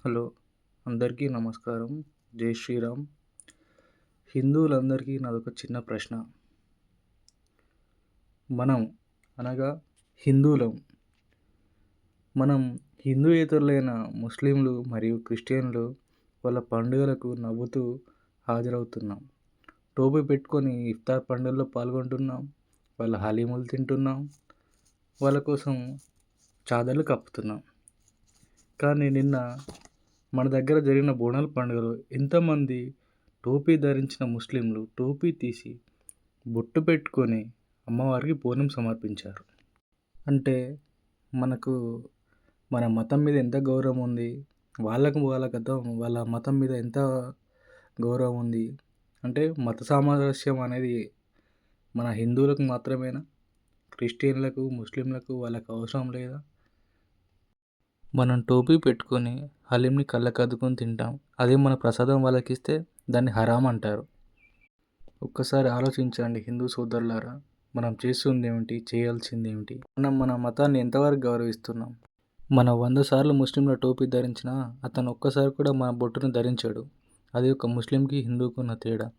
Hello! అందరికీ నమస్కారం. జై శ్రీరామ్. హిందువులందరికీ నాదొక చిన్న ప్రశ్న. మనం అనగా హిందువులం. మనం హిందూయేతరులైన ముస్లింలు మరియు క్రిస్టియన్లు వాళ్ళ పండుగలకు నవ్వుతూ హాజరవుతున్నాం. టోపీ పెట్టుకొని ఇఫ్తార్ పండుగల్లో పాల్గొంటున్నాం. వాళ్ళ హలీములు తింటున్నాం. వాళ్ళ కోసం చాదర్లు కప్పుతున్నాం. కానీ నిన్న మన దగ్గర జరిగిన బోనాల పండుగలో ఎంతమంది టోపీ ధరించిన ముస్లింలు టోపీ తీసి బొట్టు పెట్టుకొని అమ్మవారికి బోనం సమర్పించారు. అంటే మనకు మన మతం మీద ఎంత గౌరవం ఉంది, వాళ్ళ మతం మీద ఎంత గౌరవం ఉంది. అంటే మత సామరస్యం అనేది మన హిందువులకు మాత్రమేనా? క్రిస్టియన్లకు, ముస్లింలకు వాళ్ళకి అవసరం లేదా? మనం టోపీ పెట్టుకొని హలీంని కళ్ళకద్దుకొని తింటాం. అదే మన ప్రసాదం వాళ్ళకిస్తే దాన్ని హరాం అంటారు. ఒక్కసారి ఆలోచించండి హిందూ సోదరులారా. మనం చేస్తుందేమిటి? చేయాల్సిందేమిటి? మనం మన మతాన్ని ఎంతవరకు గౌరవిస్తున్నాం? మనం 100 సార్లు ముస్లింల టోపీ ధరించినా అతను ఒక్కసారి కూడా మన బొట్టును ధరించాడు. అది ఒక ముస్లింకి, హిందూకి ఉన్న తేడా.